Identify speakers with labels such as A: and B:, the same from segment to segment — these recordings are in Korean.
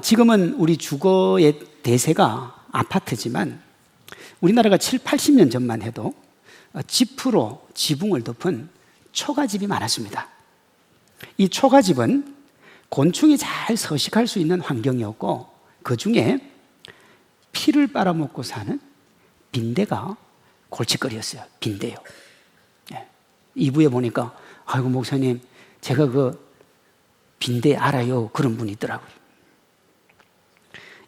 A: 지금은 우리 주거의 대세가 아파트지만 우리나라가 7, 80년 전만 해도 지프로 지붕을 덮은 초가집이 많았습니다. 이 초가집은 곤충이 잘 서식할 수 있는 환경이었고 그 중에 피를 빨아먹고 사는 빈대가 골칫거리였어요. 빈대요. 2부에 보니까 아이고 목사님 제가 그 빈대 알아요 그런 분이 있더라고요.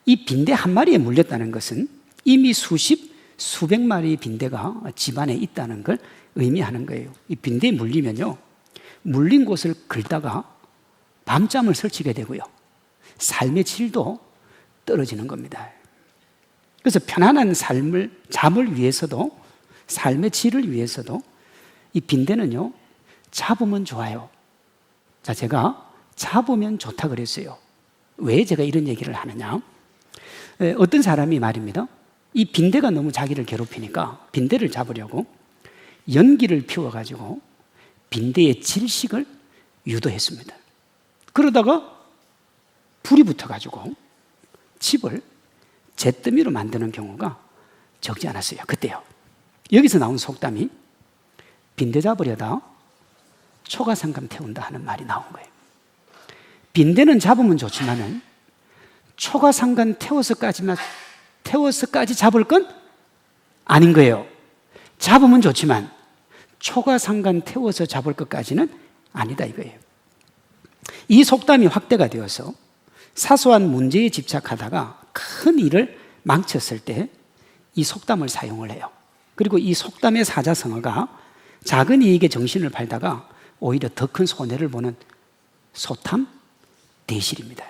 A: 이 빈대 한 마리에 물렸다는 것은 이미 수백 마리의 빈대가 집안에 있다는 걸 의미하는 거예요. 이 빈대에 물리면요 물린 곳을 긁다가 밤잠을 설치게 되고요 삶의 질도 떨어지는 겁니다. 그래서 편안한 잠을 위해서도 삶의 질을 위해서도 이 빈대는요 잡으면 좋아요. 자, 제가 잡으면 좋다 그랬어요. 왜 제가 이런 얘기를 하느냐? 어떤 사람이 말입니다. 이 빈대가 너무 자기를 괴롭히니까 빈대를 잡으려고 연기를 피워가지고 빈대의 질식을 유도했습니다. 그러다가 불이 붙어가지고 집을 잿더미로 만드는 경우가 적지 않았어요. 그때요. 여기서 나온 속담이 빈대 잡으려다 초가상감 태운다 하는 말이 나온 거예요. 빈대는 잡으면 좋지만은 초가상감 태워서까지 잡을 건 아닌 거예요. 잡으면 좋지만 초가상간 태워서 잡을 것까지는 아니다 이거예요. 이 속담이 확대가 되어서 사소한 문제에 집착하다가 큰 일을 망쳤을 때 이 속담을 사용을 해요. 그리고 이 속담의 사자성어가 작은 이익에 정신을 팔다가 오히려 더 큰 손해를 보는 소탐 대실입니다.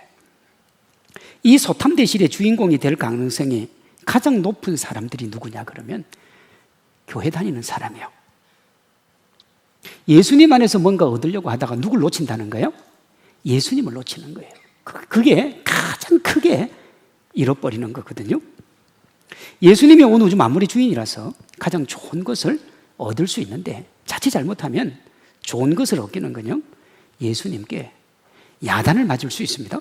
A: 이 소탐 대실의 주인공이 될 가능성이 가장 높은 사람들이 누구냐 그러면 교회 다니는 사람이에요. 예수님 안에서 뭔가 얻으려고 하다가 누굴 놓친다는 거예요? 예수님을 놓치는 거예요. 그게 가장 크게 잃어버리는 거거든요. 예수님이 온 우주 만물의 주인이라서 가장 좋은 것을 얻을 수 있는데 자칫 잘못하면 좋은 것을 얻기는 건요 예수님께 야단을 맞을 수 있습니다.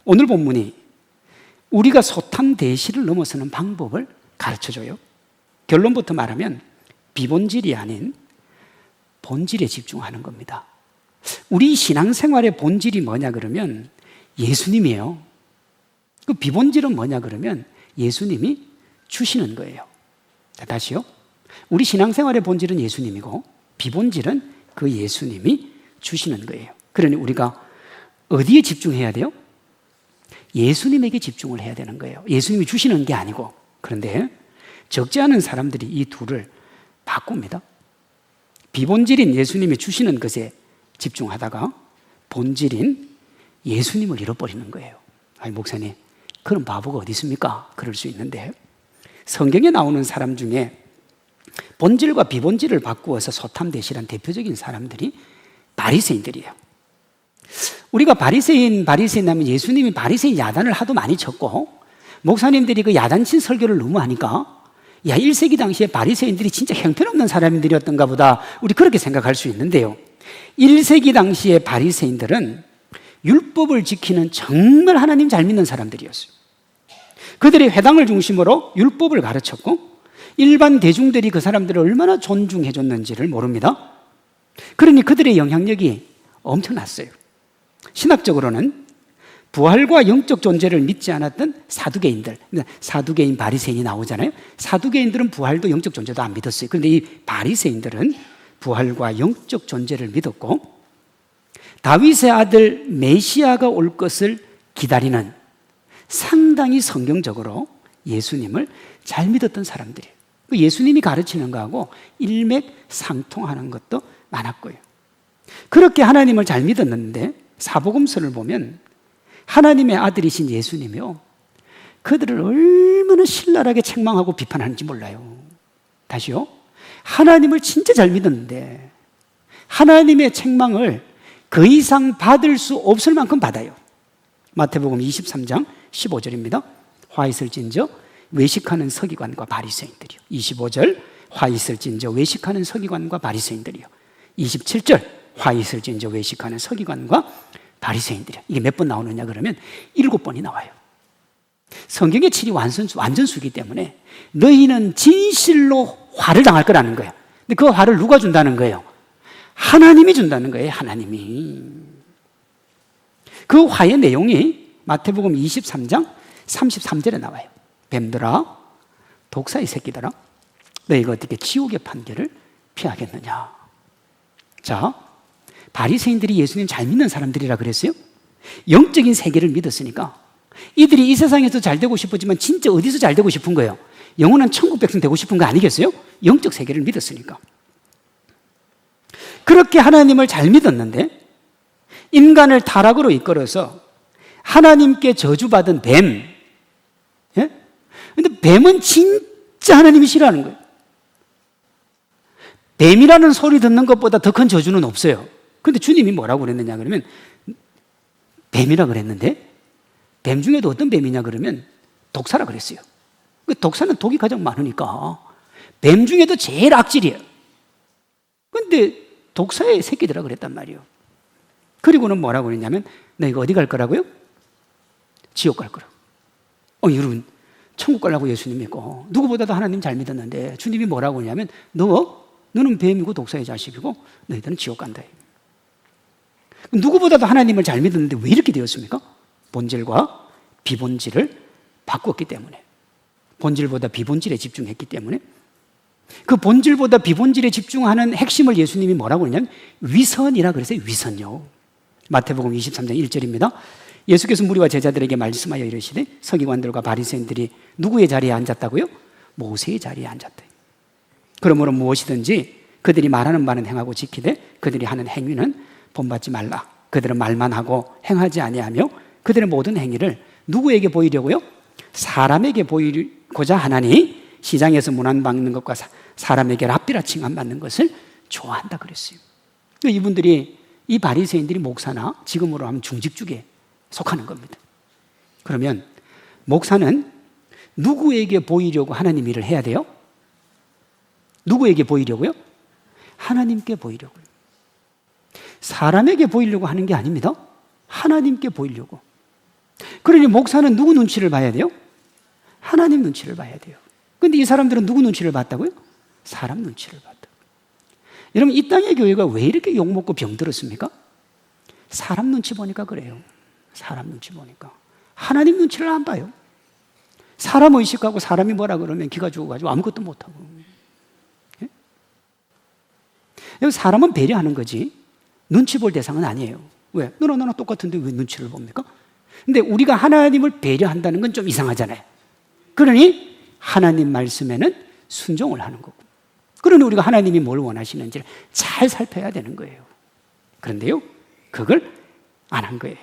A: 오늘 본문이 우리가 소탐 대실을 넘어서는 방법을 가르쳐줘요. 결론부터 말하면 비본질이 아닌 본질에 집중하는 겁니다. 우리 신앙생활의 본질이 뭐냐 그러면 예수님이에요. 그 비본질은 뭐냐 그러면 예수님이 주시는 거예요. 자, 다시요. 우리 신앙생활의 본질은 예수님이고 비본질은 그 예수님이 주시는 거예요. 그러니 우리가 어디에 집중해야 돼요? 예수님에게 집중을 해야 되는 거예요. 예수님이 주시는 게 아니고. 그런데 적지 않은 사람들이 이 둘을 바꿉니다. 비본질인 예수님이 주시는 것에 집중하다가 본질인 예수님을 잃어버리는 거예요. 아니 목사님 그런 바보가 어디 있습니까? 그럴 수 있는데 성경에 나오는 사람 중에 본질과 비본질을 바꾸어서 소탐대실한 대표적인 사람들이 바리새인들이에요. 우리가 바리새인 하면 예수님이 바리새인 야단을 하도 많이 쳤고 목사님들이 그 야단친 설교를 너무 하니까 1세기 당시에 바리새인들이 진짜 형편없는 사람들이었던가 보다 우리 그렇게 생각할 수 있는데요 1세기 당시의 바리새인들은 율법을 지키는 정말 하나님 잘 믿는 사람들이었어요. 그들이 회당을 중심으로 율법을 가르쳤고 일반 대중들이 그 사람들을 얼마나 존중해 줬는지를 모릅니다. 그러니 그들의 영향력이 엄청났어요. 신학적으로는 부활과 영적 존재를 믿지 않았던 사두개인들, 사두개인 바리새인이 나오잖아요. 사두개인들은 부활도 영적 존재도 안 믿었어요. 그런데 이 바리새인들은 부활과 영적 존재를 믿었고 다윗의 아들 메시아가 올 것을 기다리는 상당히 성경적으로 예수님을 잘 믿었던 사람들이에요. 예수님이 가르치는 거하고 일맥상통하는 것도 많았고요. 그렇게 하나님을 잘 믿었는데 사복음서를 보면 하나님의 아들이신 예수님이요 그들을 얼마나 신랄하게 책망하고 비판하는지 몰라요. 다시요. 하나님을 진짜 잘 믿었는데 하나님의 책망을 그 이상 받을 수 없을 만큼 받아요. 마태복음 23장 15절입니다. 화 있을진저 외식하는 서기관과 바리새인들이요. 25절 화 있을진저 외식하는 서기관과 바리새인들이요. 27절 화 있을진저 외식하는 서기관과 바리새인들이야. 이게 몇 번 나오느냐 그러면 7번이 나와요. 성경의 칠이 완전수이기 때문에 너희는 진실로 화를 당할 거라는 거예요. 근데 그 화를 누가 준다는 거예요? 하나님이 준다는 거예요. 하나님이. 그 화의 내용이 마태복음 23장 33절에 나와요. 뱀들아, 독사의 새끼들아, 너희가 어떻게 지옥의 판결을 피하겠느냐. 자, 바리새인들이 예수님 잘 믿는 사람들이라 그랬어요. 영적인 세계를 믿었으니까 이들이 이 세상에서 잘 되고 싶었지만 진짜 어디서 잘 되고 싶은 거예요? 영원한 천국 백성 되고 싶은 거 아니겠어요? 영적 세계를 믿었으니까. 그렇게 하나님을 잘 믿었는데 인간을 타락으로 이끌어서 하나님께 저주받은 뱀. 예? 근데 뱀은 진짜 하나님이 싫어하는 거예요. 뱀이라는 소리 듣는 것보다 더 큰 저주는 없어요. 근데 주님이 뭐라고 그랬느냐 그러면 뱀이라 그랬는데 뱀 중에도 어떤 뱀이냐 그러면 독사라 그랬어요. 독사는 독이 가장 많으니까 뱀 중에도 제일 악질이에요. 근데 독사의 새끼들아 그랬단 말이에요. 그리고는 뭐라고 그랬냐면 너희가 어디 갈 거라고요? 지옥 갈 거라고. 여러분 천국 가려고 예수님 믿고 누구보다도 하나님 잘 믿었는데 주님이 뭐라고 그러냐면 너는 뱀이고 독사의 자식이고 너희들은 지옥 간다. 누구보다도 하나님을 잘 믿었는데 왜 이렇게 되었습니까? 본질과 비본질을 바꿨기 때문에, 본질보다 비본질에 집중했기 때문에, 그 본질보다 비본질에 집중하는 핵심을 예수님이 뭐라고 하냐면 위선이라 그랬어요. 위선요. 마태복음 23장 1절입니다. 예수께서 무리와 제자들에게 말씀하여 이르시되 서기관들과 바리새인들이 누구의 자리에 앉았다고요? 모세의 자리에 앉았다. 그러므로 무엇이든지 그들이 말하는 바는 행하고 지키되 그들이 하는 행위는 본받지 말라. 그들은 말만 하고 행하지 아니하며 그들의 모든 행위를 누구에게 보이려고요? 사람에게 보이고자 하나니 시장에서 문안받는 것과 사람에게 랍비라 칭함받는 것을 좋아한다 그랬어요. 이분들이, 이 바리새인들이 목사나 지금으로 하면 중직주에 속하는 겁니다. 그러면 목사는 누구에게 보이려고 하나님 일을 해야 돼요? 누구에게 보이려고요? 하나님께 보이려고요. 사람에게 보이려고 하는 게 아닙니다. 하나님께 보이려고. 그러니 목사는 누구 눈치를 봐야 돼요? 하나님 눈치를 봐야 돼요. 그런데 이 사람들은 누구 눈치를 봤다고요? 사람 눈치를 봤다. 여러분, 이 땅의 교회가 왜 이렇게 욕먹고 병들었습니까? 사람 눈치 보니까 그래요. 사람 눈치 보니까. 하나님 눈치를 안 봐요. 사람 의식하고 사람이 뭐라 그러면 기가 죽어가지고 아무것도 못하고. 예? 사람은 배려하는 거지 눈치 볼 대상은 아니에요. 왜? 너나 똑같은데 왜 눈치를 봅니까? 근데 우리가 하나님을 배려한다는 건 좀 이상하잖아요. 그러니 하나님 말씀에는 순종을 하는 거고, 그러니 우리가 하나님이 뭘 원하시는지를 잘 살펴야 되는 거예요. 그런데요, 그걸 안 한 거예요.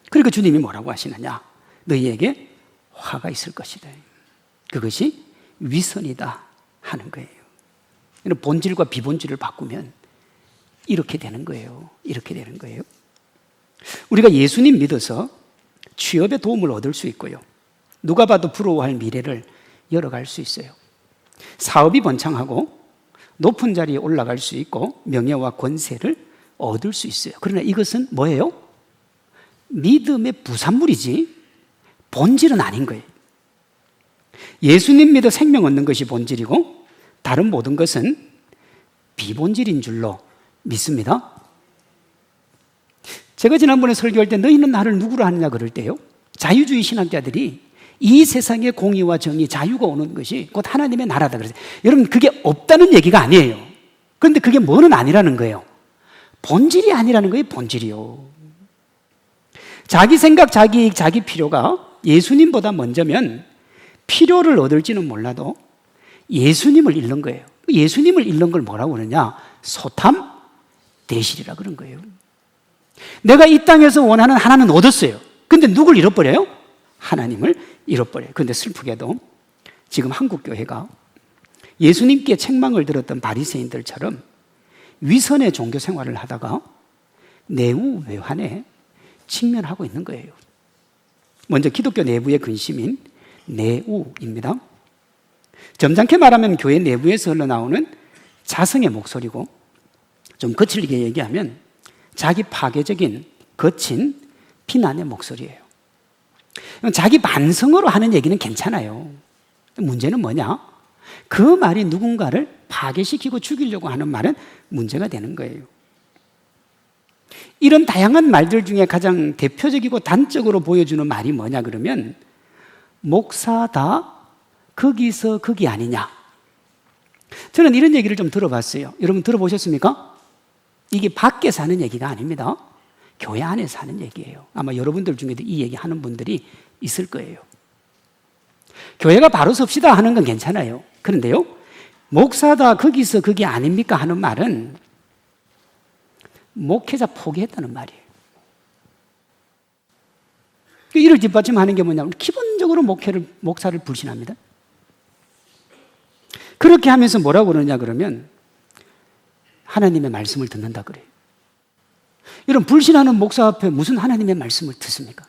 A: 그러니까 주님이 뭐라고 하시느냐? 너희에게 화가 있을 것이다. 그것이 위선이다 하는 거예요. 본질과 비본질을 바꾸면 이렇게 되는 거예요. 이렇게 되는 거예요. 우리가 예수님 믿어서 취업에 도움을 얻을 수 있고요. 누가 봐도 부러워할 미래를 열어갈 수 있어요. 사업이 번창하고 높은 자리에 올라갈 수 있고 명예와 권세를 얻을 수 있어요. 그러나 이것은 뭐예요? 믿음의 부산물이지 본질은 아닌 거예요. 예수님 믿어 생명 얻는 것이 본질이고 다른 모든 것은 비본질인 줄로 믿습니다. 제가 지난번에 설교할 때 너희는 나를 누구로 하느냐 그럴 때요, 자유주의 신학자들이 이 세상의 공의와 정의, 자유가 오는 것이 곧 하나님의 나라다 그랬어요. 여러분, 그게 없다는 얘기가 아니에요. 그런데 그게 뭐는 아니라는 거예요. 본질이 아니라는 거예요. 본질이요. 자기 생각, 자기 이익, 자기 필요가 예수님보다 먼저면 필요를 얻을지는 몰라도 예수님을 잃는 거예요. 예수님을 잃는 걸 뭐라고 그러냐? 소탐 대실이라 그런 거예요. 내가 이 땅에서 원하는 하나는 얻었어요. 근데 누굴 잃어버려요? 하나님을 잃어버려요. 그런데 슬프게도 지금 한국 교회가 예수님께 책망을 들었던 바리새인들처럼 위선의 종교 생활을 하다가 내후 외환에 직면하고 있는 거예요. 먼저 기독교 내부의 근심인 내우입니다. 점잖게 말하면 교회 내부에서 흘러나오는 자성의 목소리고, 좀 거칠게 얘기하면 자기 파괴적인 거친 비난의 목소리예요. 자기 반성으로 하는 얘기는 괜찮아요. 문제는 뭐냐? 그 말이 누군가를 파괴시키고 죽이려고 하는 말은 문제가 되는 거예요. 이런 다양한 말들 중에 가장 대표적이고 단적으로 보여주는 말이 뭐냐 그러면 목사다 거기서 거기 아니냐. 저는 이런 얘기를 좀 들어봤어요. 여러분 들어보셨습니까? 이게 밖에서 하는 얘기가 아닙니다. 교회 안에서 하는 얘기예요. 아마 여러분들 중에도 이 얘기 하는 분들이 있을 거예요. 교회가 바로 섭시다 하는 건 괜찮아요. 그런데요, 목사다 거기서 거기 아닙니까 하는 말은 목회자 포기했다는 말이에요. 이를 뒷받침하는 게 뭐냐면 기본적으로 목사를 불신합니다. 그렇게 하면서 뭐라고 그러냐 그러면 하나님의 말씀을 듣는다 그래요. 이런 불신하는 목사 앞에 무슨 하나님의 말씀을 듣습니까?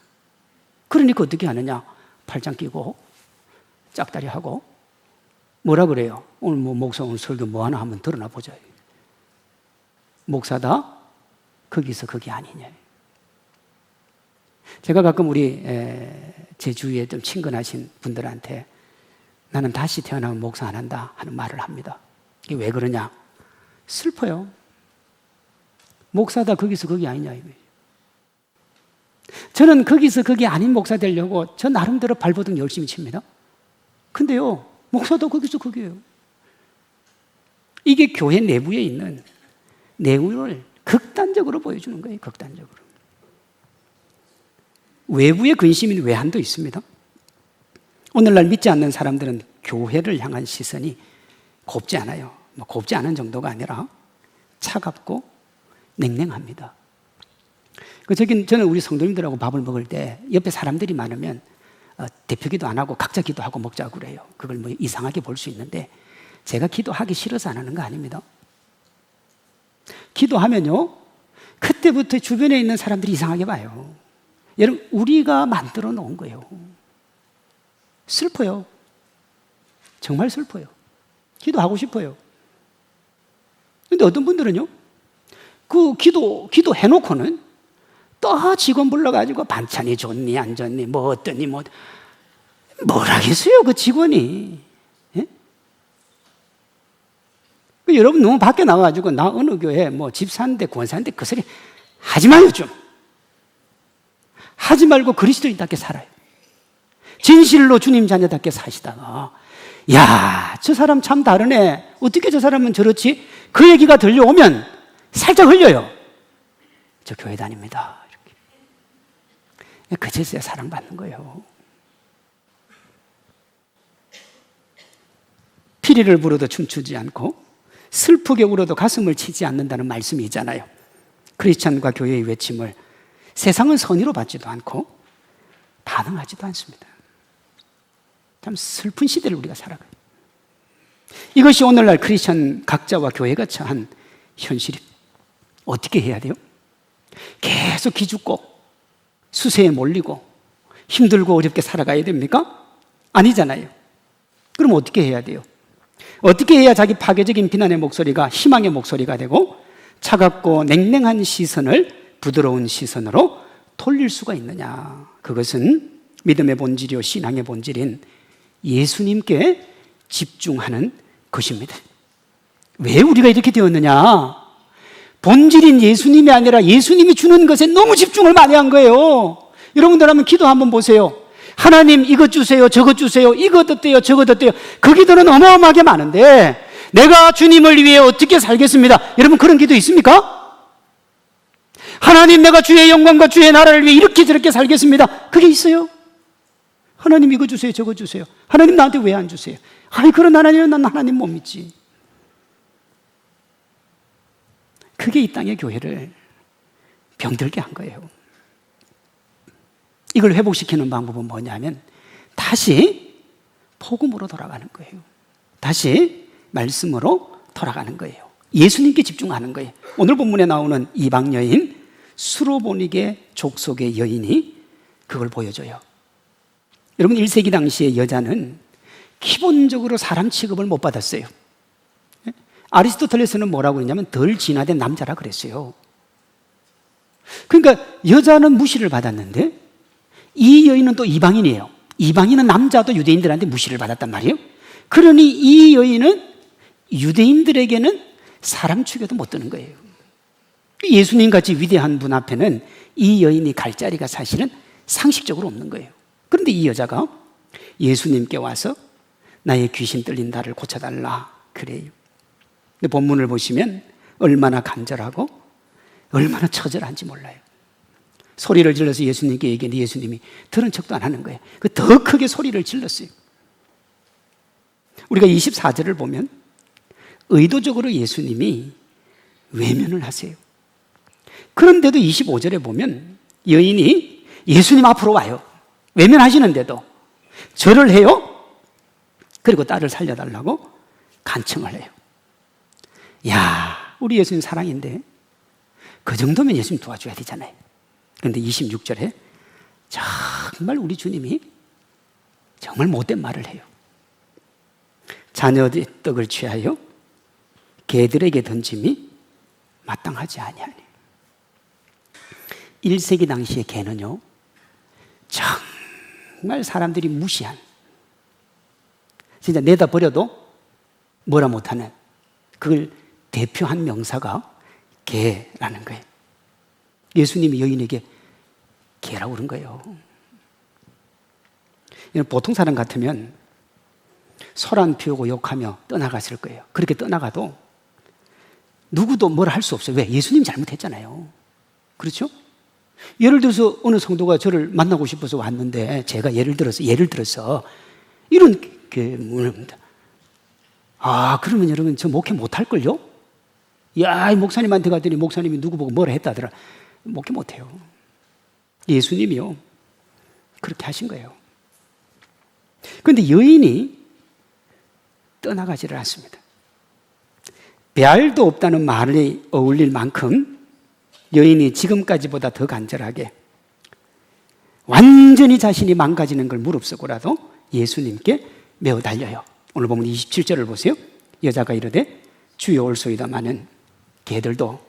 A: 그러니까 어떻게 하느냐? 팔짱 끼고 짝다리 하고 뭐라 그래요? 오늘 목사 오늘 설교 뭐 하나 한번 들어나 보자. 목사다 거기서 거기 아니냐. 제가 가끔 우리 제 주위에 좀 친근하신 분들한테 나는 다시 태어나면 목사 안 한다 하는 말을 합니다. 이게 왜 그러냐? 슬퍼요. 목사다 거기서 거기 아니냐 이거예요. 저는 거기서 거기 아닌 목사 되려고 저 나름대로 발버둥 열심히 칩니다. 근데요, 목사도 거기서 거기예요. 이게 교회 내부에 있는 내용을 극단적으로 보여주는 거예요. 극단적으로. 외부의 근심인 외한도 있습니다. 오늘날 믿지 않는 사람들은 교회를 향한 시선이 곱지 않아요. 곱지 않은 정도가 아니라 차갑고 냉랭합니다. 저는 우리 성도님들하고 밥을 먹을 때 옆에 사람들이 많으면 대표 기도 안 하고 각자 기도하고 먹자고 그래요. 그걸 뭐 이상하게 볼 수 있는데 제가 기도하기 싫어서 안 하는 거 아닙니다. 기도하면요, 그때부터 주변에 있는 사람들이 이상하게 봐요. 여러분, 우리가 만들어 놓은 거예요. 슬퍼요. 정말 슬퍼요. 기도하고 싶어요. 근데 어떤 분들은요, 그 기도 해놓고는 또 직원 불러가지고 반찬이 좋니 안 좋니 뭐 어떠니 뭐라겠어요 그 직원이. 예? 여러분 너무 밖에 나가가지고 나 어느 교회 뭐 집사인데 권사인데 그 소리 하지 마요 좀. 하지 말고 그리스도인답게 살아요. 진실로 주님 자녀답게 사시다가 야, 저 사람 참 다르네. 어떻게 저 사람은 저렇지? 그 얘기가 들려오면 살짝 흘려요. 저 교회 다닙니다. 이렇게. 그제서야 사랑받는 거예요. 피리를 불어도 춤추지 않고 슬프게 울어도 가슴을 치지 않는다는 말씀이 있잖아요. 크리스찬과 교회의 외침을 세상은 선의로 받지도 않고 반응하지도 않습니다. 참 슬픈 시대를 우리가 살아가요. 이것이 오늘날 크리스찬 각자와 교회가 처한 현실입니다. 어떻게 해야 돼요? 계속 기죽고 수세에 몰리고 힘들고 어렵게 살아가야 됩니까? 아니잖아요. 그럼 어떻게 해야 돼요? 어떻게 해야 자기 파괴적인 비난의 목소리가 희망의 목소리가 되고 차갑고 냉랭한 시선을 부드러운 시선으로 돌릴 수가 있느냐? 그것은 믿음의 본질이요 신앙의 본질인 예수님께 집중하는 것입니다. 왜 우리가 이렇게 되었느냐? 본질인 예수님이 아니라 예수님이 주는 것에 너무 집중을 많이 한 거예요. 여러분들 한번 기도 한번 보세요. 하나님 이것 주세요, 저것 주세요, 이것 어때요, 저것 어때요. 그 기도는 어마어마하게 많은데 내가 주님을 위해 어떻게 살겠습니다. 여러분 그런 기도 있습니까? 하나님 내가 주의 영광과 주의 나라를 위해 이렇게 저렇게 살겠습니다. 그게 있어요? 하나님 이거 주세요, 저거 주세요. 하나님 나한테 왜 안 주세요? 아니 그런 하나님은 난 하나님 못 믿지. 그게 이 땅의 교회를 병들게 한 거예요. 이걸 회복시키는 방법은 뭐냐면 다시 복음으로 돌아가는 거예요. 다시 말씀으로 돌아가는 거예요. 예수님께 집중하는 거예요. 오늘 본문에 나오는 이방 여인 수로보니게 족속의 여인이 그걸 보여줘요. 여러분 1세기 당시의 여자는 기본적으로 사람 취급을 못 받았어요. 아리스토텔레스는 뭐라고 그랬냐면 덜 진화된 남자라 그랬어요. 그러니까 여자는 무시를 받았는데 이 여인은 또 이방인이에요. 이방인은 남자도 유대인들한테 무시를 받았단 말이에요. 그러니 이 여인은 유대인들에게는 사람 축에도 못 드는 거예요. 예수님 같이 위대한 분 앞에는 이 여인이 갈 자리가 사실은 상식적으로 없는 거예요. 그런데 이 여자가 예수님께 와서 나의 귀신 들린 나를 고쳐달라 그래요. 근데 본문을 보시면 얼마나 간절하고 얼마나 처절한지 몰라요. 소리를 질러서 예수님께 얘기했는데 예수님이 들은 척도 안 하는 거예요. 더 크게 소리를 질렀어요. 우리가 24절을 보면 의도적으로 예수님이 외면을 하세요. 그런데도 25절에 보면 여인이 예수님 앞으로 와요. 외면하시는데도 절을 해요. 그리고 딸을 살려달라고 간청을 해요. 야, 우리 예수님 사랑인데 그 정도면 예수님 도와줘야 되잖아요. 그런데 26절에 정말 우리 주님이 정말 못된 말을 해요. 자녀의 떡을 취하여 개들에게 던짐이 마땅하지 아니하니. 1세기 당시의 개는요, 정말 사람들이 무시한, 진짜 내다 버려도 뭐라 못하는, 그걸 대표한 명사가 개라는 거예요. 예수님이 여인에게 개라고 그런 거예요. 보통 사람 같으면 소란 피우고 욕하며 떠나갔을 거예요. 그렇게 떠나가도 누구도 뭐라 할 수 없어요. 왜? 예수님이 잘못했잖아요. 그렇죠? 예를 들어서 어느 성도가 저를 만나고 싶어서 왔는데 제가 예를 들어서 이런 문입니다. 그러면 여러분 저 목회 못할걸요? 이 목사님한테 갔더니 목사님이 누구 보고 뭐라 했다더라. 목회 못해요. 예수님이요 그렇게 하신 거예요. 그런데 여인이 떠나가지를 않습니다. 배알도 없다는 말이 어울릴 만큼 여인이 지금까지보다 더 간절하게 완전히 자신이 망가지는 걸 무릅쓰고라도 예수님께 매어 달려요. 오늘 보면 27절을 보세요. 여자가 이르되 주여 올소이다마는 개들도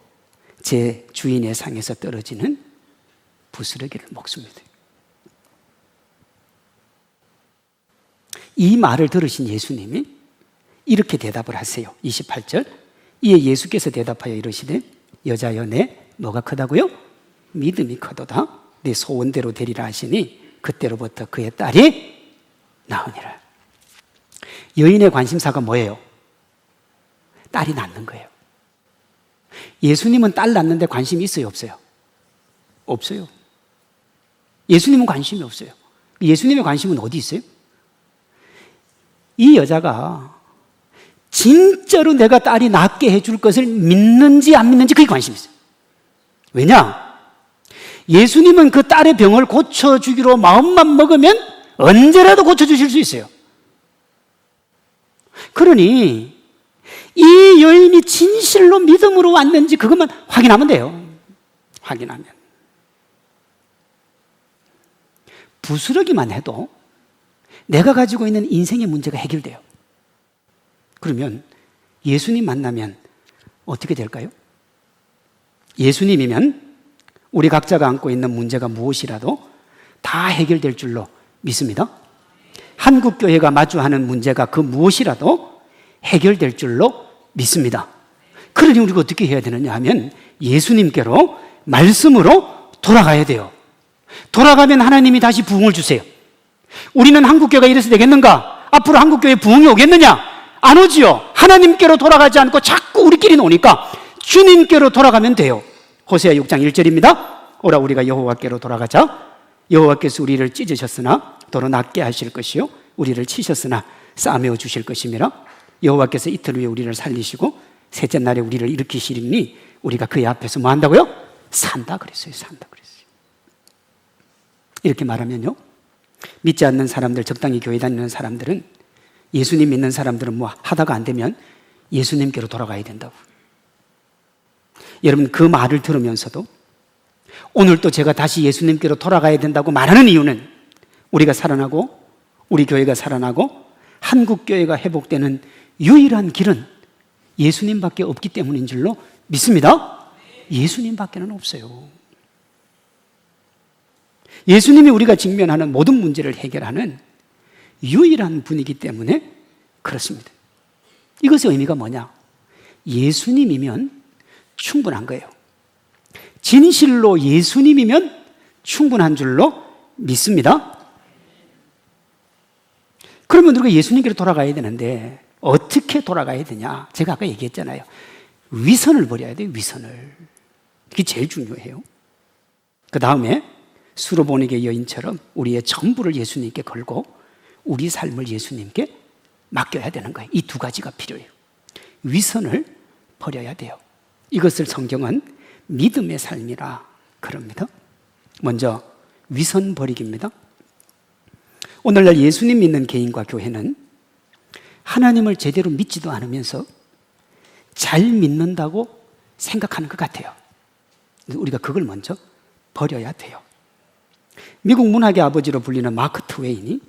A: 제 주인의 상에서 떨어지는 부스러기를 먹습니다. 이 말을 들으신 예수님이 이렇게 대답을 하세요. 28절. 이에 예수께서 대답하여 이르시되 여자여 내 뭐가 크다고요? 믿음이 크도다. 내 소원대로 되리라 하시니 그때로부터 그의 딸이 나으니라. 여인의 관심사가 뭐예요? 딸이 낳는 거예요. 예수님은 딸 낳는데 관심이 있어요, 없어요? 없어요. 예수님은 관심이 없어요. 예수님의 관심은 어디 있어요? 이 여자가 진짜로 내가 딸이 낫게 해줄 것을 믿는지 안 믿는지 그게 관심이 있어요. 왜냐? 예수님은 그 딸의 병을 고쳐주기로 마음만 먹으면 언제라도 고쳐주실 수 있어요. 그러니 이 여인이 진실로 믿음으로 왔는지 그것만 확인하면 돼요. 확인하면. 부스러기만 해도 내가 가지고 있는 인생의 문제가 해결돼요. 그러면 예수님 만나면 어떻게 될까요? 예수님이면 우리 각자가 안고 있는 문제가 무엇이라도 다 해결될 줄로 믿습니다. 한국교회가 마주하는 문제가 그 무엇이라도 해결될 줄로 믿습니다. 그러니 우리가 어떻게 해야 되느냐 하면 예수님께로 말씀으로 돌아가야 돼요. 돌아가면 하나님이 다시 부흥을 주세요. 우리는 한국교회가 이래서 되겠는가? 앞으로 한국교회에 부흥이 오겠느냐? 안 오지요. 하나님께로 돌아가지 않고 자꾸 우리끼리 노니까 주님께로 돌아가면 돼요. 호세아 6장 1절입니다. 오라 우리가 여호와께로 돌아가자. 여호와께서 우리를 찢으셨으나 도로 낫게 하실 것이요 우리를 치셨으나 싸매어 주실 것이미라. 여호와께서 이틀 후에 우리를 살리시고 셋째 날에 우리를 일으키시리니 우리가 그의 앞에서 뭐 한다고요? 산다 그랬어요. 산다 그랬어요. 이렇게 말하면요, 믿지 않는 사람들, 적당히 교회 다니는 사람들은, 예수님 믿는 사람들은 뭐 하다가 안 되면 예수님께로 돌아가야 된다고. 여러분, 그 말을 들으면서도 오늘 또 제가 다시 예수님께로 돌아가야 된다고 말하는 이유는 우리가 살아나고 우리 교회가 살아나고 한국교회가 회복되는 유일한 길은 예수님밖에 없기 때문인 줄로 믿습니다. 예수님밖에는 없어요. 예수님이 우리가 직면하는 모든 문제를 해결하는 유일한 분이기 때문에 그렇습니다. 이것의 의미가 뭐냐? 예수님이면 충분한 거예요. 진실로 예수님이면 충분한 줄로 믿습니다. 그러면 우리가 예수님께로 돌아가야 되는데 어떻게 돌아가야 되냐? 제가 아까 얘기했잖아요. 위선을 버려야 돼요. 위선을. 그게 제일 중요해요. 그 다음에 수로보니게 여인처럼 우리의 전부를 예수님께 걸고 우리 삶을 예수님께 맡겨야 되는 거예요. 이 두 가지가 필요해요. 위선을 버려야 돼요. 이것을 성경은 믿음의 삶이라 그럽니다. 먼저 위선 버리기입니다. 오늘날 예수님 믿는 개인과 교회는 하나님을 제대로 믿지도 않으면서 잘 믿는다고 생각하는 것 같아요. 우리가 그걸 먼저 버려야 돼요. 미국 문학의 아버지로 불리는 마크 트웨인이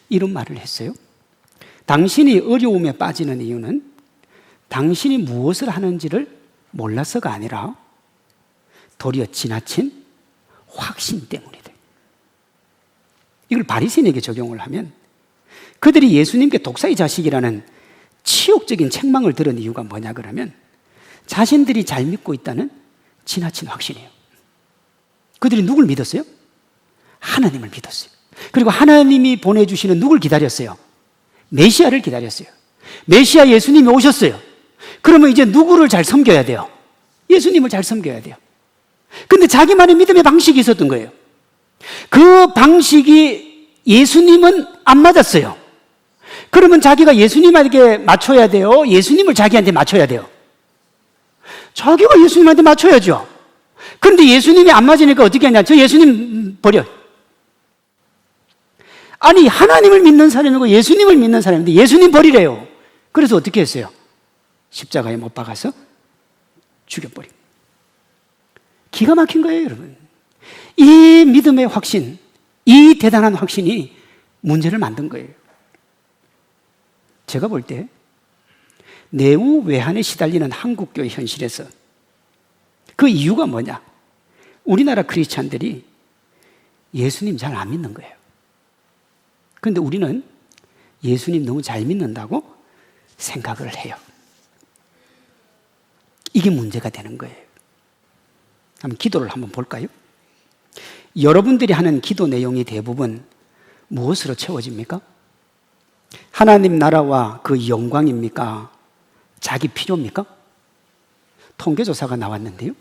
A: 이런 말을 했어요. 당신이 어려움에 빠지는 이유는 당신이 무엇을 하는지를 몰라서가 아니라 도리어 지나친 확신 때문이다. 이걸 바리새인에게 적용을 하면 그들이 예수님께 독사의 자식이라는 치욕적인 책망을 들은 이유가 뭐냐 그러면 자신들이 잘 믿고 있다는 지나친 확신이에요. 그들이 누굴 믿었어요? 하나님을 믿었어요. 그리고 하나님이 보내주시는 누굴 기다렸어요? 메시아를 기다렸어요. 메시아 예수님이 오셨어요. 그러면 이제 누구를 잘 섬겨야 돼요? 예수님을 잘 섬겨야 돼요. 근데 자기만의 믿음의 방식이 있었던 거예요. 그 방식이 예수님은 안 맞았어요. 그러면 자기가 예수님에게 맞춰야 돼요? 예수님을 자기한테 맞춰야 돼요? 자기가 예수님한테 맞춰야죠. 그런데 예수님이 안 맞으니까 어떻게 하냐? 저 예수님 버려. 아니, 하나님을 믿는 사람이고 예수님을 믿는 사람인데 예수님 버리래요. 그래서 어떻게 했어요? 십자가에 못 박아서 죽여버립니다. 기가 막힌 거예요, 여러분. 이 믿음의 확신, 이 대단한 확신이 문제를 만든 거예요. 제가 볼 때 내우 외환에 시달리는 한국교회 현실에서 그 이유가 뭐냐? 우리나라 크리스찬들이 예수님 잘 안 믿는 거예요. 그런데 우리는 예수님 너무 잘 믿는다고 생각을 해요. 이게 문제가 되는 거예요. 한번 기도를 한번 볼까요? 여러분들이 하는 기도 내용이 대부분 무엇으로 채워집니까? 하나님 나라와 그 영광입니까? 자기 필요입니까? 통계조사가 나왔는데요.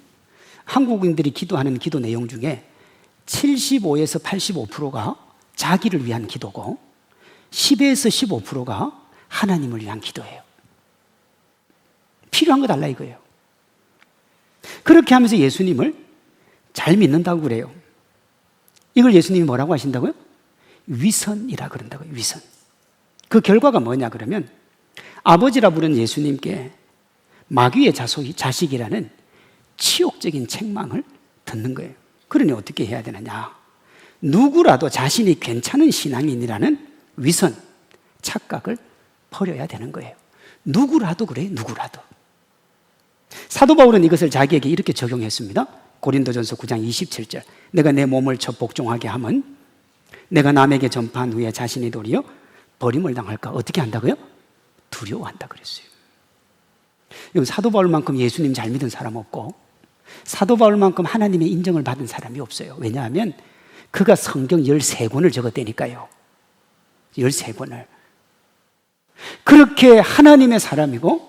A: 한국인들이 기도하는 기도 내용 중에 75에서 85%가 자기를 위한 기도고 10에서 15%가 하나님을 위한 기도예요. 필요한 거 달라 이거예요. 그렇게 하면서 예수님을 잘 믿는다고 그래요. 이걸 예수님이 뭐라고 하신다고요? 위선이라 그런다고요. 위선. 그 결과가 뭐냐 그러면 아버지라 부른 예수님께 마귀의 자식이라는 치욕적인 책망을 듣는 거예요. 그러니 어떻게 해야 되느냐? 누구라도 자신이 괜찮은 신앙인이라는 위선, 착각을 버려야 되는 거예요. 누구라도 그래요. 누구라도. 사도 바울은 이것을 자기에게 이렇게 적용했습니다. 고린도전서 9장 27절. 내가 내 몸을 쳐 복종하게 하면 내가 남에게 전파한 후에 자신이 도리어 버림을 당할까? 어떻게 한다고요? 두려워한다 그랬어요. 여러분, 사도 바울만큼 예수님 잘 믿은 사람 없고 사도 바울만큼 하나님의 인정을 받은 사람이 없어요. 왜냐하면 그가 성경 13권을 적었다니까요. 13권을. 그렇게 하나님의 사람이고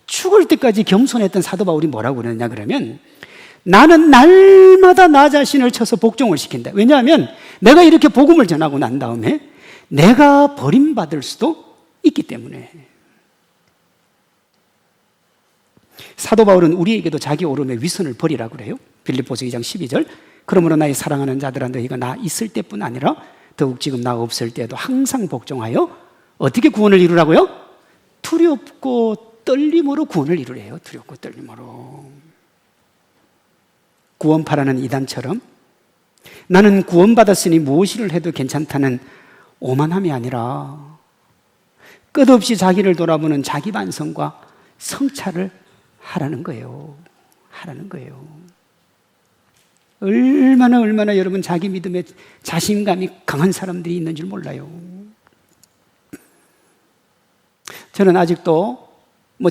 A: 죽을 때까지 겸손했던 사도 바울이 뭐라고 그러냐 그러면 나는 날마다 나 자신을 쳐서 복종을 시킨다. 왜냐하면 내가 이렇게 복음을 전하고 난 다음에 내가 버림받을 수도 있기 때문에. 사도 바울은 우리에게도 자기 오름의 위선을 버리라고 그래요. 빌립보서 2장 12절. 그러므로 나의 사랑하는 자들아 너희가 나 있을 때뿐 아니라 더욱 지금 나 없을 때도 항상 복종하여 어떻게 구원을 이루라고요? 두렵고 떨림으로 구원을 이루래요. 두렵고 떨림으로. 구원파라는 이단처럼 나는 구원받았으니 무엇을 해도 괜찮다는 오만함이 아니라 끝없이 자기를 돌아보는 자기 반성과 성찰을 하라는 거예요. 하라는 거예요. 얼마나 여러분 자기 믿음에 자신감이 강한 사람들이 있는 줄 몰라요. 저는 아직도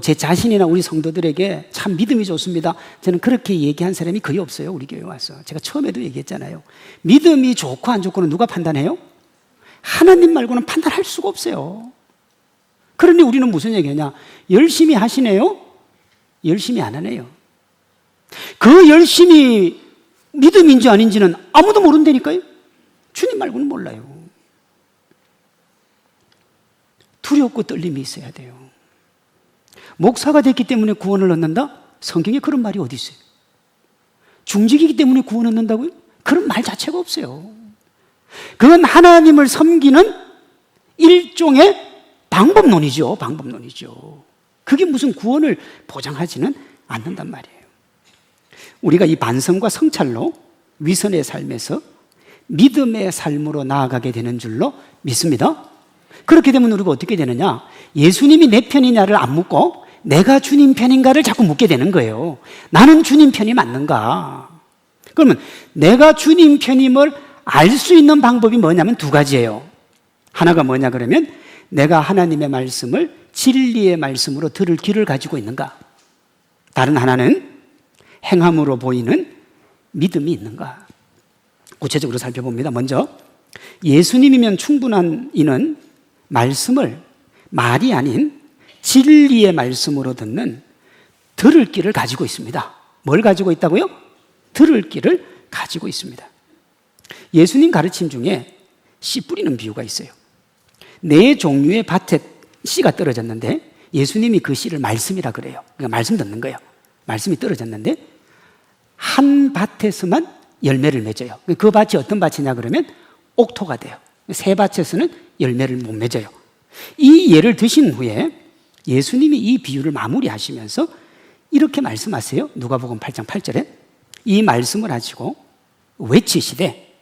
A: 제 자신이나 우리 성도들에게 참 믿음이 좋습니다. 저는 그렇게 얘기한 사람이 거의 없어요. 우리 교회 와서. 제가 처음에도 얘기했잖아요. 믿음이 좋고 안 좋고는 누가 판단해요? 하나님 말고는 판단할 수가 없어요. 그러니 우리는 무슨 얘기하냐? 열심히 하시네요? 열심히 안 하네요. 그 열심히 믿음인지 아닌지는 아무도 모른다니까요. 주님 말고는 몰라요. 두렵고 떨림이 있어야 돼요. 목사가 됐기 때문에 구원을 얻는다? 성경에 그런 말이 어디 있어요? 중직이기 때문에 구원 얻는다고요? 그런 말 자체가 없어요. 그건 하나님을 섬기는 일종의 방법론이죠. 방법론이죠. 그게 무슨 구원을 보장하지는 않는단 말이에요. 우리가 이 반성과 성찰로 위선의 삶에서 믿음의 삶으로 나아가게 되는 줄로 믿습니다. 그렇게 되면 우리가 어떻게 되느냐? 예수님이 내 편이냐를 안 묻고 내가 주님 편인가를 자꾸 묻게 되는 거예요. 나는 주님 편이 맞는가? 그러면 내가 주님 편임을 알 수 있는 방법이 뭐냐면 두 가지예요. 하나가 뭐냐 그러면 내가 하나님의 말씀을 진리의 말씀으로 들을 귀를 가지고 있는가? 다른 하나는 행함으로 보이는 믿음이 있는가? 구체적으로 살펴봅니다. 먼저 예수님이면 충분한 이는 말씀을 말이 아닌 진리의 말씀으로 듣는 들을 귀를 가지고 있습니다. 뭘 가지고 있다고요? 들을 귀를 가지고 있습니다. 예수님 가르침 중에 씨 뿌리는 비유가 있어요. 네 종류의 밭에 씨가 떨어졌는데 예수님이 그 씨를 말씀이라 그래요. 그러니까 말씀 듣는 거예요. 말씀이 떨어졌는데 한 밭에서만 열매를 맺어요. 그 밭이 어떤 밭이냐 그러면 옥토가 돼요. 새 밭에서는 열매를 못 맺어요. 이 예를 드신 후에 예수님이 이 비유를 마무리하시면서 이렇게 말씀하세요. 누가복음 8장 8절에 이 말씀을 가지고 외치시되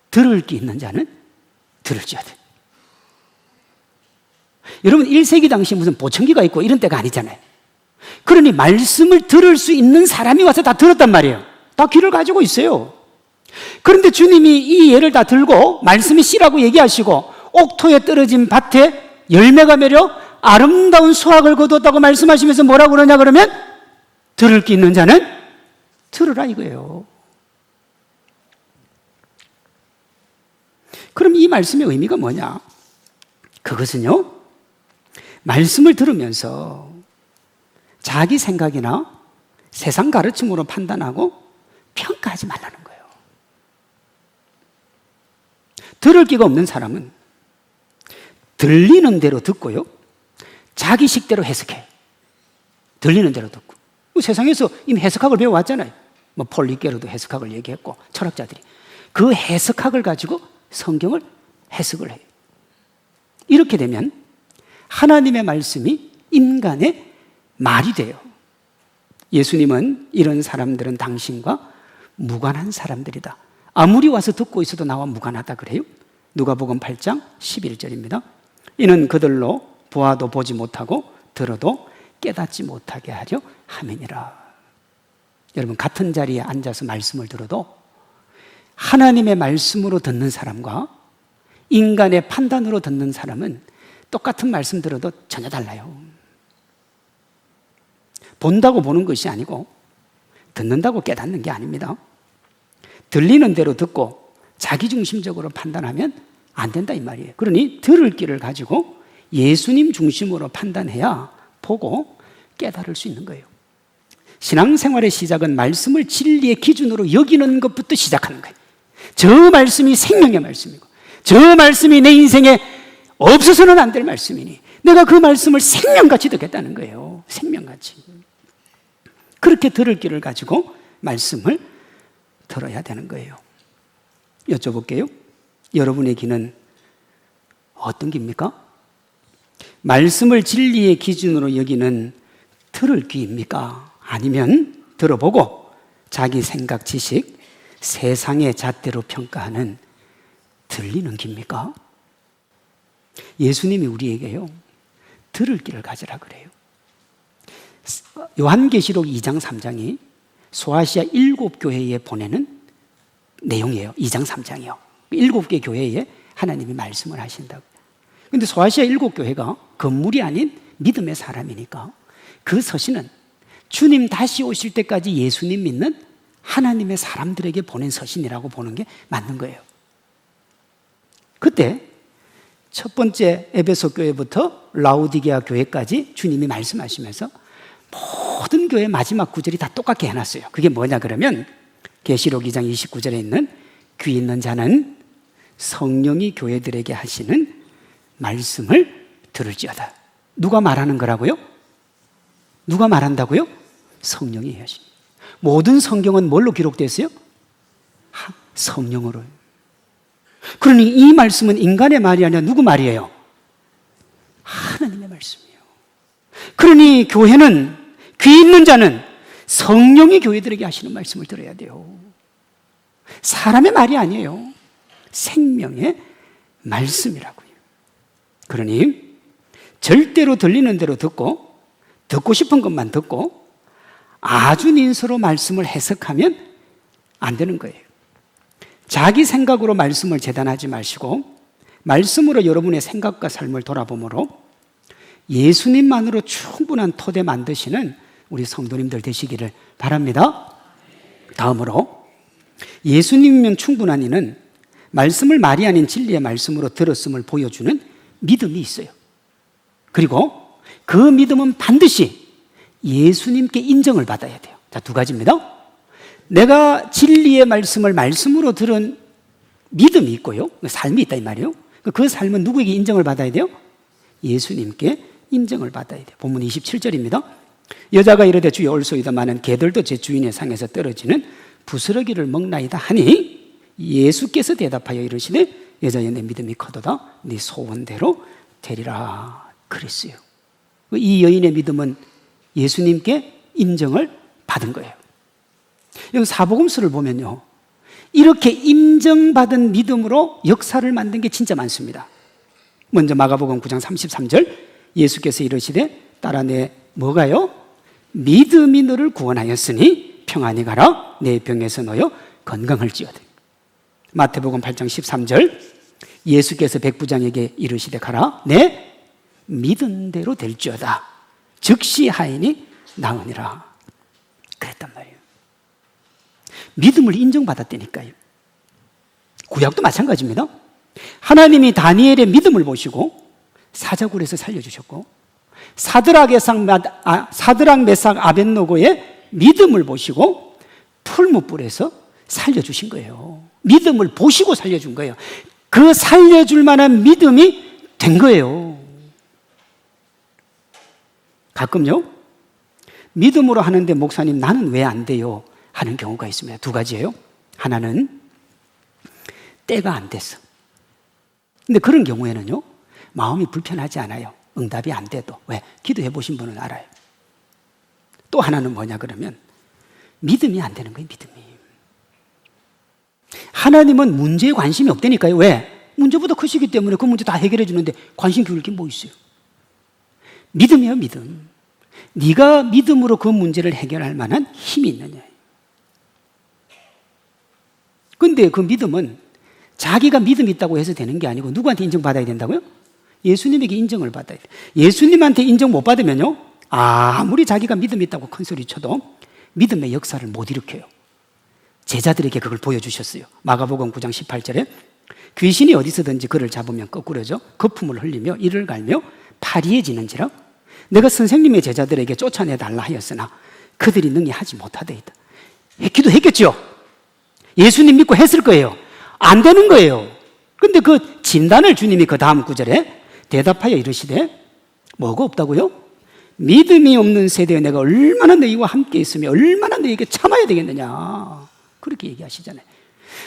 A: 들을 귀 있는 자는 들을지어다. 여러분 1세기 당시 무슨 보청기가 있고 이런 때가 아니잖아요. 그러니 말씀을 들을 수 있는 사람이 와서 다 들었단 말이에요. 다 귀를 가지고 있어요. 그런데 주님이 이 예를 다 들고 말씀이 씨라고 얘기하시고 옥토에 떨어진 밭에 열매가 맺어 아름다운 수확을 거두었다고 말씀하시면서 뭐라고 그러냐 그러면 들을 귀 있는 자는 들으라 이거예요. 그럼 이 말씀의 의미가 뭐냐? 그것은요, 말씀을 들으면서 자기 생각이나 세상 가르침으로 판단하고 평가하지 말라는 거예요. 들을 귀가 없는 사람은 들리는 대로 듣고요, 자기 식대로 해석해. 들리는 대로 듣고. 세상에서 이미 해석학을 배워왔잖아요. 폴리게로도 해석학을 얘기했고, 철학자들이. 그 해석학을 가지고 성경을 해석을 해요. 이렇게 되면 하나님의 말씀이 인간의 말이 돼요. 예수님은 이런 사람들은 당신과 무관한 사람들이다. 아무리 와서 듣고 있어도 나와 무관하다 그래요. 누가복음 8장 11절입니다. 이는 그들로 보아도 보지 못하고 들어도 깨닫지 못하게 하려 함이니라. 여러분 같은 자리에 앉아서 말씀을 들어도 하나님의 말씀으로 듣는 사람과 인간의 판단으로 듣는 사람은 똑같은 말씀 들어도 전혀 달라요. 본다고 보는 것이 아니고 듣는다고 깨닫는 게 아닙니다. 들리는 대로 듣고 자기중심적으로 판단하면 안 된다 이 말이에요. 그러니 들을 귀를 가지고 예수님 중심으로 판단해야 보고 깨달을 수 있는 거예요. 신앙생활의 시작은 말씀을 진리의 기준으로 여기는 것부터 시작하는 거예요. 저 말씀이 생명의 말씀이고 저 말씀이 내 인생에 없어서는 안 될 말씀이니 내가 그 말씀을 생명같이 듣겠다는 거예요. 생명같이. 그렇게 들을 귀를 가지고 말씀을 들어야 되는 거예요. 여쭤볼게요. 여러분의 귀는 어떤 귀입니까? 말씀을 진리의 기준으로 여기는 들을 귀입니까? 아니면 들어보고 자기 생각, 지식, 세상의 잣대로 평가하는 들리는 귀입니까? 예수님이 우리에게요, 들을 귀를 가지라 그래요. 요한계시록 2장 3장이 소아시아 7교회에 보내는 내용이에요. 2장, 3장이요. 7개 교회에 하나님이 말씀을 하신다고. 근데 소아시아 7교회가 건물이 아닌 믿음의 사람이니까 그 서신은 주님 다시 오실 때까지 예수님 믿는 하나님의 사람들에게 보낸 서신이라고 보는 게 맞는 거예요. 그때 첫 번째 에베소 교회부터 라우디게아 교회까지 주님이 말씀하시면서 모든 교회 마지막 구절이 다 똑같게 해놨어요. 그게 뭐냐 그러면 계시록 2장 29절에 있는 귀 있는 자는 성령이 교회들에게 하시는 말씀을 들을지어다. 누가 말하는 거라고요? 누가 말한다고요? 성령이 하십니다. 모든 성경은 뭘로 기록됐어요? 성령으로. 그러니 이 말씀은 인간의 말이 아니라 누구 말이에요? 하나님의 말씀이에요. 그러니 교회는, 귀 있는 자는 성령이 교회들에게 하시는 말씀을 들어야 돼요. 사람의 말이 아니에요. 생명의 말씀이라고요. 그러니 절대로 들리는 대로 듣고 싶은 것만 듣고 아주 민수로 말씀을 해석하면 안 되는 거예요. 자기 생각으로 말씀을 재단하지 마시고 말씀으로 여러분의 생각과 삶을 돌아보므로 예수님만으로 충분한 토대 만드시는 우리 성도님들 되시기를 바랍니다. 다음으로 예수님이면 충분한 이는 말씀을 말이 아닌 진리의 말씀으로 들었음을 보여주는 믿음이 있어요. 그리고 그 믿음은 반드시 예수님께 인정을 받아야 돼요. 자, 두 가지입니다. 내가 진리의 말씀을 말씀으로 들은 믿음이 있고요. 삶이 있다 이 말이에요. 그 삶은 누구에게 인정을 받아야 돼요? 예수님께 인정을 받아야 돼요. 본문 27절입니다. 여자가 이르되 주여 올소이다마는 개들도 제 주인의 상에서 떨어지는 부스러기를 먹나이다 하니 예수께서 대답하여 이르시되 여자여 내 믿음이 커도다 네 소원대로 되리라 그랬어요. 이 여인의 믿음은 예수님께 인정을 받은 거예요. 여기 사복음서를 보면요, 이렇게 인정받은 믿음으로 역사를 만든 게 진짜 많습니다. 먼저 마가복음 9장 33절 예수께서 이르시되 딸아 내 뭐가요? 믿음이 너를 구원하였으니 평안히 가라 내 병에서 너여 건강할지어다. 마태복음 8장 13절 예수께서 백부장에게 이르시되 가라 내 믿은 대로 될지어다 즉시 하인이 나으니라 그랬단 말이에요. 믿음을 인정받았다니까요. 구약도 마찬가지입니다. 하나님이 다니엘의 믿음을 보시고 사자굴에서 살려주셨고 사드락, 메삭, 아벳노고의 믿음을 보시고 풀무불에서 살려주신 거예요. 믿음을 보시고 살려준 거예요. 그 살려줄 만한 믿음이 된 거예요. 가끔요, 믿음으로 하는데 목사님 나는 왜 안 돼요? 하는 경우가 있습니다. 두 가지예요. 하나는 때가 안 됐어. 근데 그런 경우에는요, 마음이 불편하지 않아요. 응답이 안 돼도. 왜? 기도해 보신 분은 알아요. 또 하나는 뭐냐 그러면 믿음이 안 되는 거예요. 믿음이. 하나님은 문제에 관심이 없다니까요. 왜? 문제보다 크시기 때문에 그 문제 다 해결해 주는데 관심 기울일 게 뭐 있어요? 믿음이에요. 믿음. 네가 믿음으로 그 문제를 해결할 만한 힘이 있느냐. 근데 그 믿음은 자기가 믿음이 있다고 해서 되는 게 아니고 누구한테 인정받아야 된다고요? 예수님에게 인정을 받아야 돼요. 예수님한테 인정 못 받으면요, 아무리 자기가 믿음이 있다고 큰 소리 쳐도 믿음의 역사를 못 일으켜요. 제자들에게 그걸 보여주셨어요. 마가복음 9장 18절에 귀신이 어디서든지 그를 잡으면 거꾸러져 거품을 흘리며 이를 갈며 파리해지는지라 내가 선생님의 제자들에게 쫓아내달라 하였으나 그들이 능히 하지 못하더이다. 기도했겠죠? 예수님 믿고 했을 거예요. 안 되는 거예요. 근데 그 진단을 주님이 그 다음 구절에 대답하여 이르시되 뭐가 없다고요? 믿음이 없는 세대에 내가 얼마나 너희와 함께 있으며 얼마나 너희에게 참아야 되겠느냐 그렇게 얘기하시잖아요.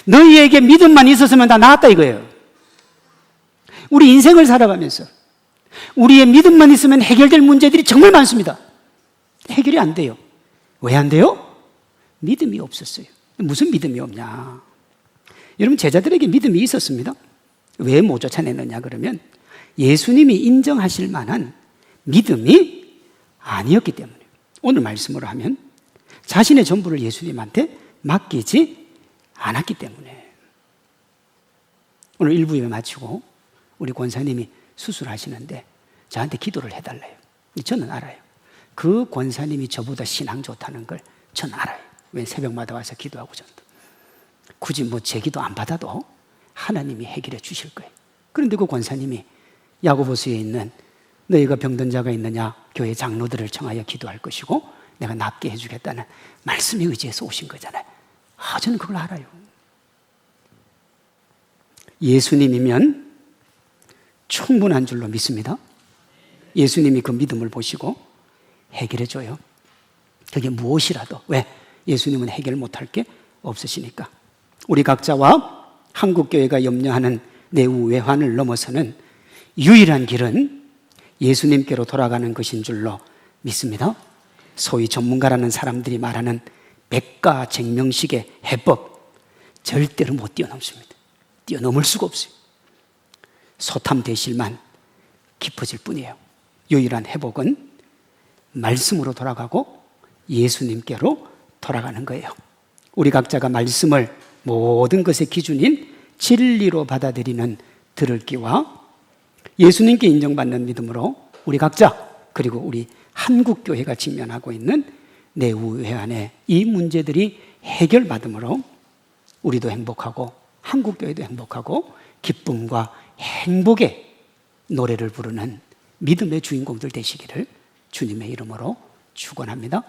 A: 너희에게 믿음만 있었으면 다 나았다 이거예요. 우리 인생을 살아가면서 우리의 믿음만 있으면 해결될 문제들이 정말 많습니다. 해결이 안 돼요. 왜 안 돼요? 믿음이 없었어요. 무슨 믿음이 없냐? 여러분 제자들에게 믿음이 있었습니다. 왜 못 쫓아내느냐 그러면 예수님이 인정하실 만한 믿음이 아니었기 때문에 오늘 말씀으로 하면 자신의 전부를 예수님한테 맡기지 않았기 때문에. 오늘 1부 예배 마치고 우리 권사님이 수술하시는데 저한테 기도를 해달래요. 저는 알아요. 그 권사님이 저보다 신앙 좋다는 걸 저는 알아요. 왜 새벽마다 와서 기도하고 전도. 굳이 제 기도 안 받아도 하나님이 해결해 주실 거예요. 그런데 그 권사님이 야고보서에 있는 너희가 병든 자가 있느냐 교회 장로들을 청하여 기도할 것이고 내가 낫게 해주겠다는 말씀에 의지해서 오신 거잖아요. 저는 그걸 알아요. 예수님이면 충분한 줄로 믿습니다. 예수님이 그 믿음을 보시고 해결해 줘요. 그게 무엇이라도. 왜? 예수님은 해결 못할 게 없으시니까. 우리 각자와 한국교회가 염려하는 내후 외환을 넘어서는 유일한 길은 예수님께로 돌아가는 것인 줄로 믿습니다. 소위 전문가라는 사람들이 말하는 백가쟁명식의 해법 절대로 못 뛰어넘습니다. 뛰어넘을 수가 없어요. 소탐대실만 깊어질 뿐이에요. 유일한 회복은 말씀으로 돌아가고 예수님께로 돌아가는 거예요. 우리 각자가 말씀을 모든 것의 기준인 진리로 받아들이는 들을기와 예수님께 인정받는 믿음으로 우리 각자 그리고 우리 한국교회가 직면하고 있는 내후 외환의 이 문제들이 해결받음으로 우리도 행복하고 한국교회도 행복하고 기쁨과 행복의 노래를 부르는 믿음의 주인공들 되시기를 주님의 이름으로 축원합니다.